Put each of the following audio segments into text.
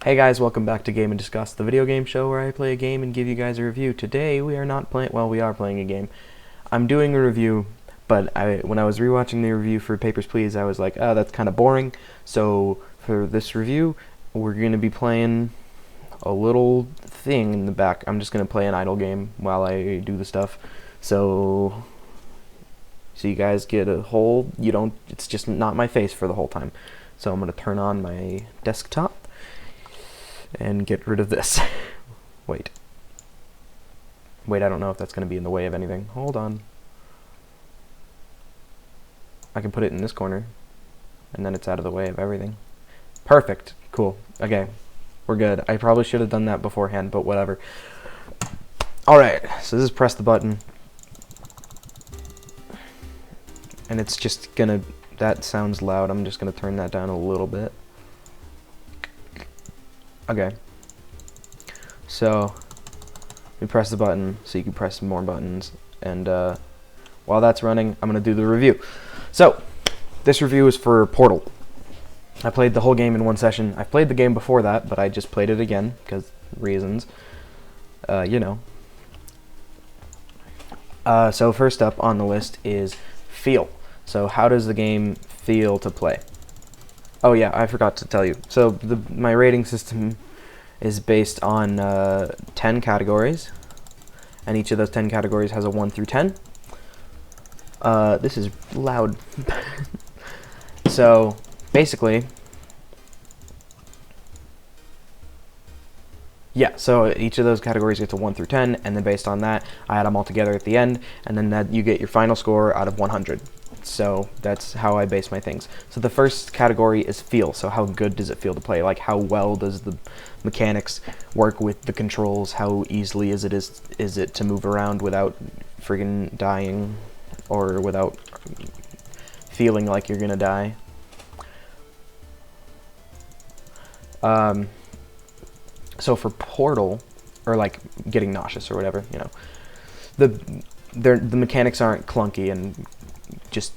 Hey guys, welcome back to Game and Discuss, the video game show where I play a game and give you guys a review. Today we are not playing, well, we are playing a game. I'm doing a review, but when I was rewatching the review for Papers, Please, I was like, oh, that's kind of boring. So for this review, we're going to be playing a little thing in the back. I'm just going to play an idle game while I do the stuff. So you guys get a whole, it's just not my face for the whole time. So I'm going to turn on my desktop and get rid of this. Wait, I don't know if that's going to be in the way of anything. Hold on. I can put it in this corner, and then it's out of the way of everything. Perfect. Cool. Okay, we're good. I probably should have done that beforehand, but whatever. Alright, so this is press the button. And it's just gonna, that sounds loud. I'm just gonna turn that down a little bit. Okay, so we press the button so you can press more buttons, and while that's running, I'm going to do the review. So this review is for Portal. I played the whole game in one session. I've played the game before that, but I just played it again because reasons, So first up on the list is feel. So how does the game feel to play? Oh yeah, I forgot to tell you. So my rating system is based on 10 categories, and each of those 10 categories has a 1 through 10. This is loud. So basically, yeah, so each of those categories gets a 1 through 10, and then based on that, I add them all together at the end, and then that you get your final score out of 100. So that's how I base my things. So the first category is feel. So how good does it feel to play? Like how well does the mechanics work with the controls? How easily is it to move around without friggin' dying, or without feeling like you're gonna die? So for Portal, or like getting nauseous or whatever, the mechanics aren't clunky and just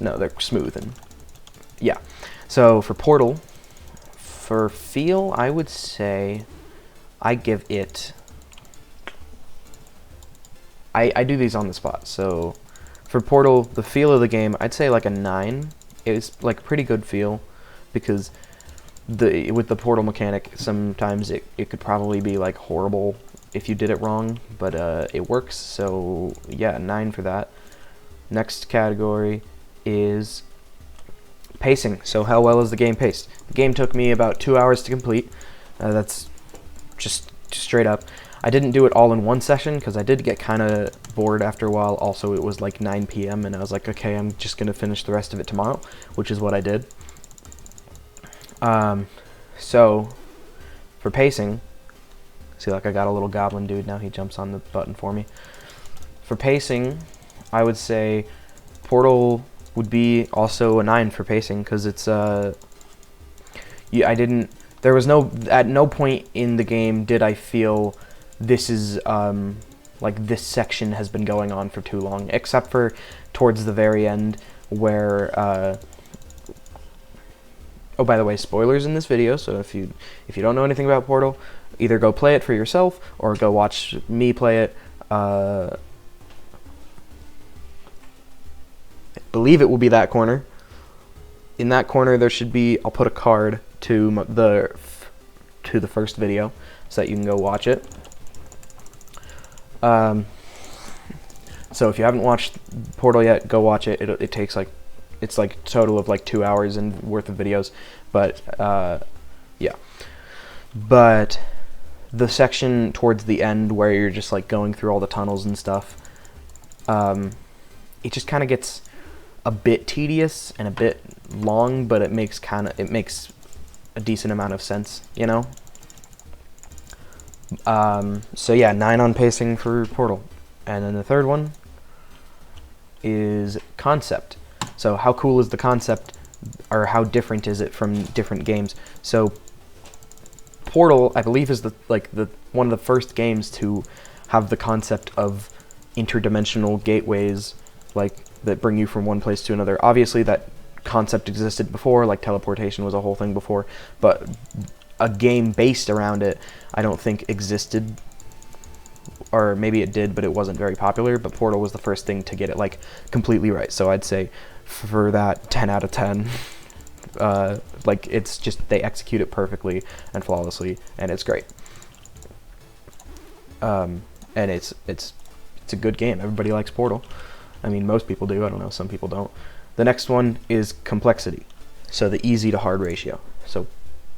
no, they're smooth, and yeah. So for Portal, for feel, I would say I give it, I do these on the spot. So for Portal, the feel of the game, I'd say like a 9. It's like pretty good feel, because with the Portal mechanic, sometimes it could probably be like horrible if you did it wrong, but it works. So yeah, 9 for that. Next category is pacing. So how well is the game paced? The game took me about 2 hours to complete. That's just straight up. I didn't do it all in one session because I did get kind of bored after a while. Also, it was like 9 p.m. and I was like, okay, I'm just going to finish the rest of it tomorrow, which is what I did. So for pacing, see, like I got a little goblin dude now. He jumps on the button for me. For pacing, I would say Portal would be also a 9 for pacing, because it's at no point in the game did I feel this is like this section has been going on for too long, except for towards the very end where oh, by the way, spoilers in this video, so if you don't know anything about Portal, either go play it for yourself or go watch me play it. I believe it will be that corner. In that corner there should be, I'll put a card to the first video so that you can go watch it. So if you haven't watched Portal yet, go watch it. It takes like, it's like a total of like 2 hours and worth of videos, but yeah. But the section towards the end where you're just like going through all the tunnels and stuff, it just kind of gets a bit tedious and a bit long, but it makes a decent amount of sense, So yeah, 9 on pacing for Portal. And then the third one is concept. So how cool is the concept, or how different is it from different games? So Portal, I believe, is one of the first games to have the concept of interdimensional gateways, like that bring you from one place to another. Obviously that concept existed before, like teleportation was a whole thing before, but a game based around it, I don't think existed. Or maybe it did, but it wasn't very popular. But Portal was the first thing to get it like completely right. So I'd say for that, 10 out of 10. Like, it's just, they execute it perfectly and flawlessly, and it's great. And it's a good game. Everybody likes Portal. I mean, most people do. I don't know, some people don't. The next one is complexity. So the easy to hard ratio. So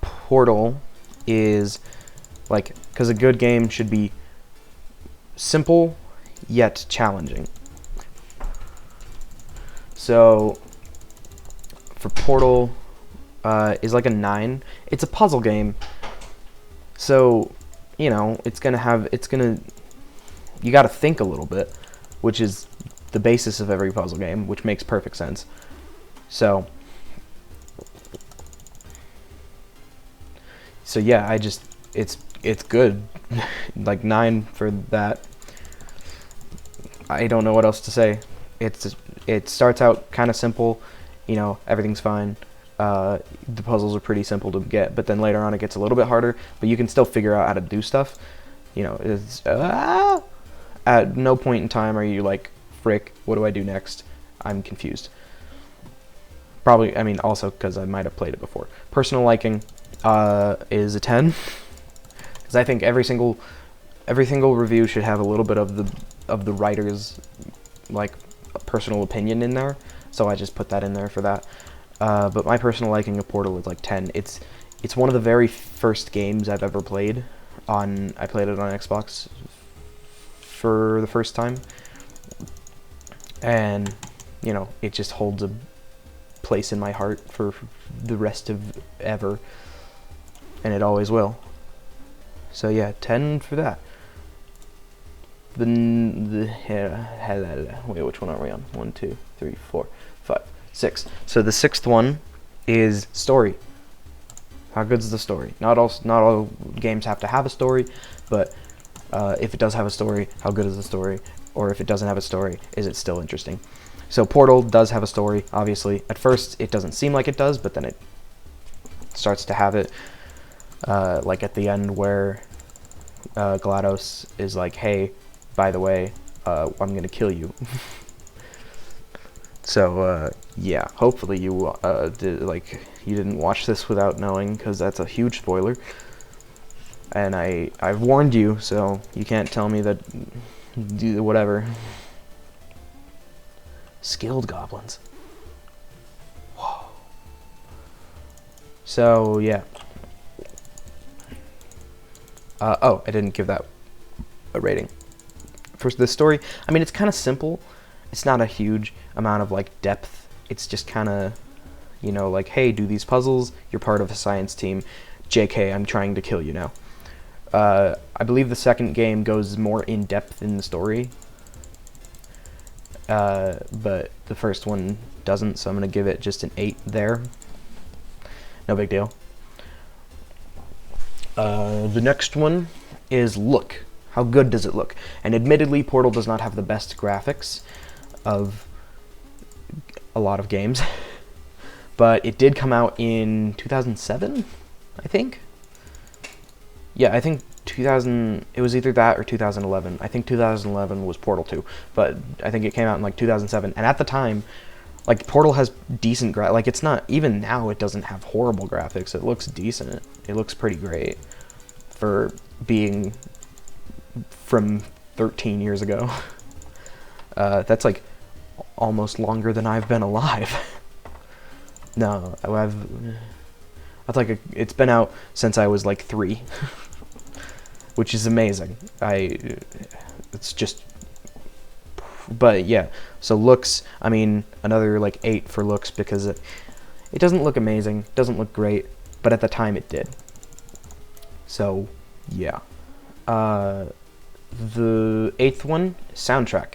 Portal is like, because a good game should be simple yet challenging. So for Portal is like a 9. It's a puzzle game, so you know you gotta think a little bit, which is the basis of every puzzle game, which makes perfect sense. So yeah, it's good. Like 9 for that. I don't know what else to say. It starts out kind of simple, you know, everything's fine. The puzzles are pretty simple to get, but then later on it gets a little bit harder, but you can still figure out how to do stuff. You know, it's at no point in time are you like, frick, what do I do next? I'm confused. Probably, I mean, also because I might have played it before. Personal liking is a 10, because I think every single review should have a little bit of the writer's like personal opinion in there. So I just put that in there for that. But my personal liking of Portal is like 10. It's one of the very first games I've ever played on. I played it on Xbox for the first time, and you know, it just holds a place in my heart for the rest of ever, and it always will. So yeah, 10 for that. Wait, which one are we on? 1, 2, 3, 4, 5, 6. So the 6th one is story. How good is the story? Not all games have to have a story, but if it does have a story, how good is the story? Or if it doesn't have a story, is it still interesting? So Portal does have a story, obviously. At first, it doesn't seem like it does, but then it starts to have it. Like at the end where GLaDOS is like, hey, by the way, I'm gonna kill you. So yeah, hopefully you you didn't watch this without knowing, because that's a huge spoiler. And I've warned you, so you can't tell me that. Do whatever. Skilled goblins. Whoa. So yeah. Oh, I didn't give that a rating. For the story, I mean, it's kind of simple. It's not a huge amount of like depth. It's just kind of, you know, like, hey, do these puzzles. You're part of a science team. JK, I'm trying to kill you now. I believe the second game goes more in depth in the story. But the first one doesn't, so I'm gonna give it just an 8 there. No big deal. The next one is look. How good does it look? And admittedly, Portal does not have the best graphics of a lot of games, but it did come out in 2007, I think. Yeah, I think 2000, it was either that or 2011. I think 2011 was Portal 2, but I think it came out in like 2007. And at the time, like, Portal has decent like, it's not, even now it doesn't have horrible graphics. It looks decent. It looks pretty great for being from 13 years ago. That's like almost longer than I've been alive. No, that's like it's been out since I was like 3. Which is amazing. It's just, but yeah. So looks, I mean, another like 8 for looks, because it doesn't look amazing, doesn't look great, but at the time it did. So yeah. The 8th one, soundtrack.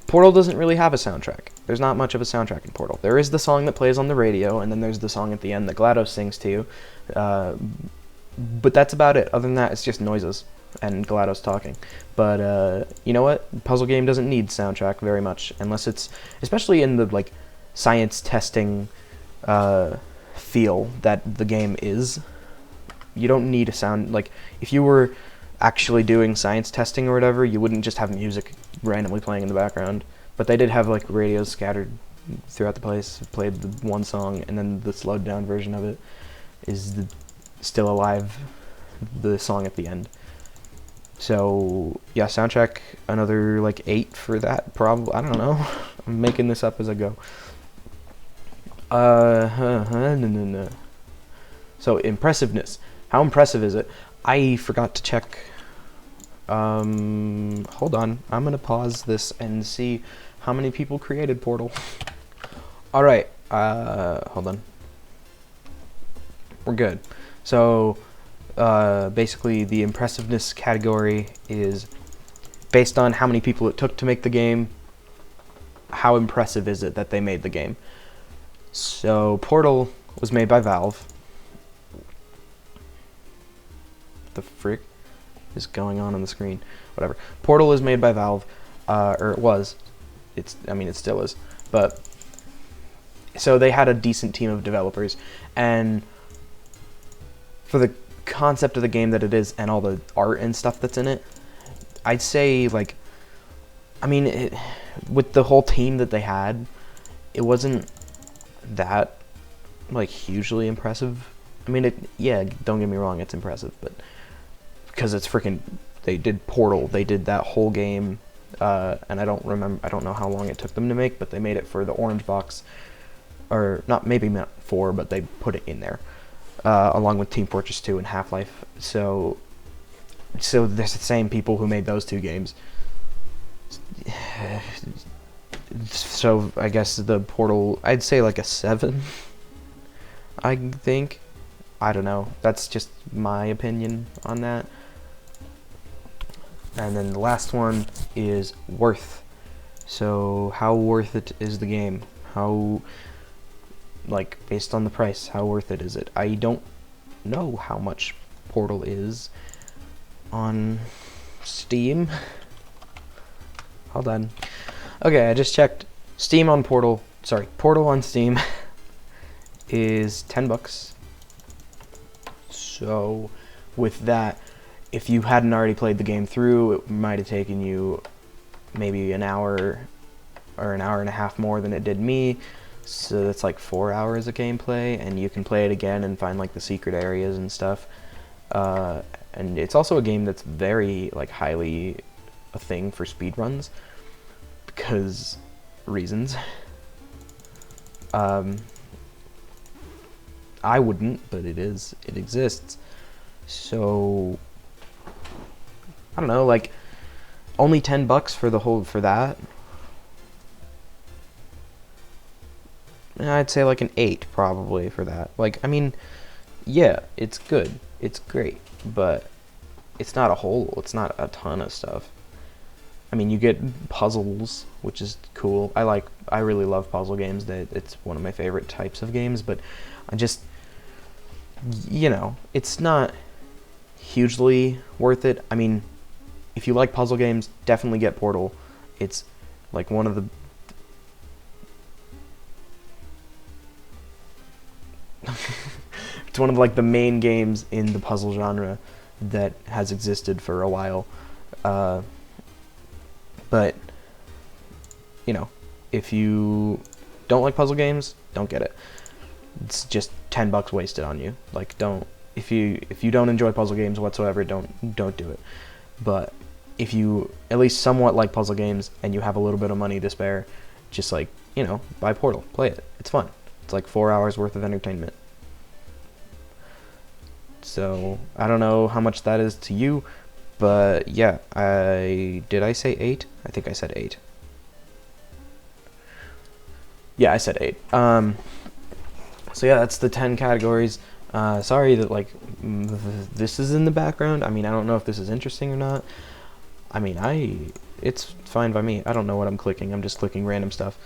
Portal doesn't really have a soundtrack. There's not much of a soundtrack in Portal. There is the song that plays on the radio, and then there's the song at the end that GLaDOS sings to you. But that's about it. Other than that, it's just noises and GLaDOS talking. But you know what? Puzzle game doesn't need soundtrack very much, unless it's, especially in the like science testing feel that the game is. you don't need a sound, like, if you were actually doing science testing or whatever, you wouldn't just have music randomly playing in the background. But they did have, like, radios scattered throughout the place, played the one song, and then the slowed down version of it is the Still Alive, the song at the end. So, yeah, soundtrack, another, like, 8 for that, probably. I don't know. I'm making this up as I go. No. So, impressiveness. How impressive is it? I forgot to check. Hold on. I'm going to pause this and see how many people created Portal. Alright, hold on. We're good. So, basically the impressiveness category is based on how many people it took to make the game, how impressive is it that they made the game. So Portal was made by Valve. What the frick is going on the screen? Whatever. Portal is made by Valve, or it was. I mean, it still is. But so they had a decent team of developers, and for the concept of the game that it is and all the art and stuff that's in it, I'd say, like, I mean, with the whole team that they had, it wasn't that, like, hugely impressive. I mean, yeah, don't get me wrong, it's impressive, but because it's freaking, they did Portal, they did that whole game, and I don't know how long it took them to make, but they made it for the orange box, or maybe not 4, but they put it in there. Along with Team Fortress 2 and Half-Life. So there's the same people who made those 2 games. So I guess the Portal, I'd say like a 7, I think. I don't know. That's just my opinion on that. And then the last one is worth. So how worth it is the game? How, like, based on the price, how worth it is it? I don't know how much Portal is on Steam. Hold on. Okay, I just checked. Steam on Portal, sorry, Portal on Steam is $10. So with that, if you hadn't already played the game through, it might have taken you maybe an hour or an hour and a half more than it did me. So that's like 4 hours of gameplay, and you can play it again and find, like, the secret areas and stuff. And it's also a game that's very, like, highly a thing for speedruns, because reasons. I wouldn't, but it exists. So I don't know, like, only $10 for that. I'd say like an 8 probably for that. Like, I mean, yeah, it's good, it's great, but it's not it's not a ton of stuff. I mean, you get puzzles, which is cool. I really love puzzle games. It's one of my favorite types of games, but I just, you know, it's not hugely worth it. I mean, if you like puzzle games, definitely get Portal. It's like one of the it's one of, like, the main games in the puzzle genre that has existed for a while. But, you know, if you don't like puzzle games, don't get it. It's just $10 wasted on you. Like, if you don't enjoy puzzle games whatsoever, don't do it. But if you at least somewhat like puzzle games and you have a little bit of money to spare, just, like, you know, buy Portal, play it. It's fun. It's like 4 hours worth of entertainment. So I don't know how much that is to you, but yeah, did I say 8? I think I said 8. Yeah, I said 8. So yeah, that's the 10 categories. Sorry that, like, this is in the background. I mean, I don't know if this is interesting or not. I mean, it's fine by me. I don't know what I'm clicking. I'm just clicking random stuff.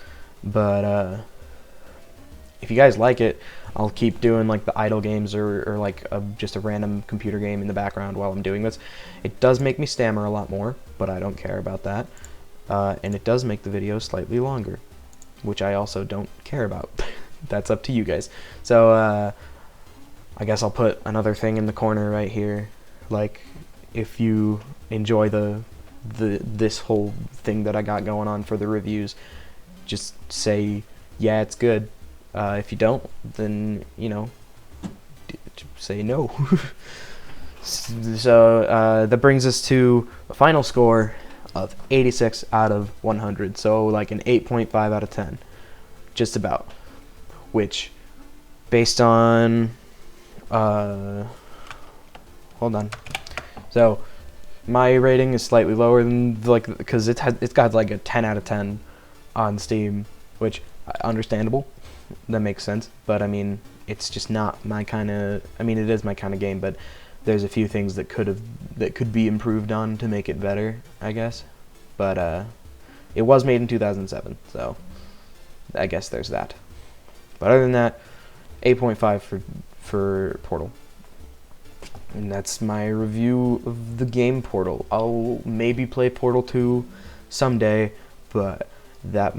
But if you guys like it, I'll keep doing, like, the idle games or like just a random computer game in the background while I'm doing this. It does make me stammer a lot more, but I don't care about that. And it does make the video slightly longer, which I also don't care about. That's up to you guys. So I guess I'll put another thing in the corner right here. Like, if you enjoy this whole thing that I got going on for the reviews, just say, yeah, it's good. If you don't, then, you know, say no. So that brings us to a final score of 86 out of 100. So like an 8.5 out of 10, just about. Which, based on, hold on. So my rating is slightly lower than, like, because it's got like a 10 out of 10 on Steam, which understandable. That makes sense. But I mean, it's just not my kind of. I mean, it is my kind of game, but there's a few things that could be improved on to make it better, I guess. But it was made in 2007, so I guess there's that. But other than that, 8.5 for Portal. And that's my review of the game Portal. I'll maybe play Portal 2 someday, but that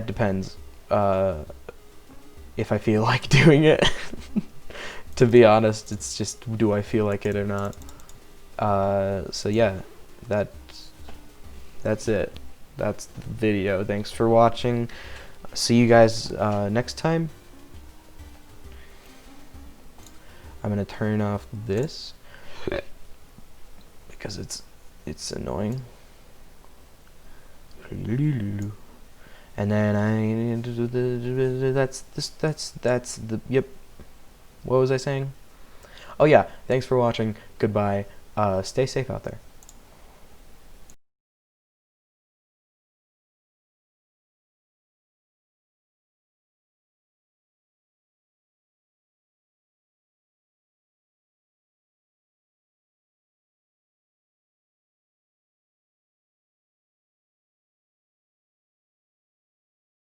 depends if I feel like doing it. To be honest, it's just, do I feel like it or not? So yeah, that's it. That's the video. Thanks for watching. See you guys next time. I'm gonna turn off this because it's annoying. And then that's the yep. What was I saying? Oh yeah, thanks for watching. Goodbye. Stay safe out there.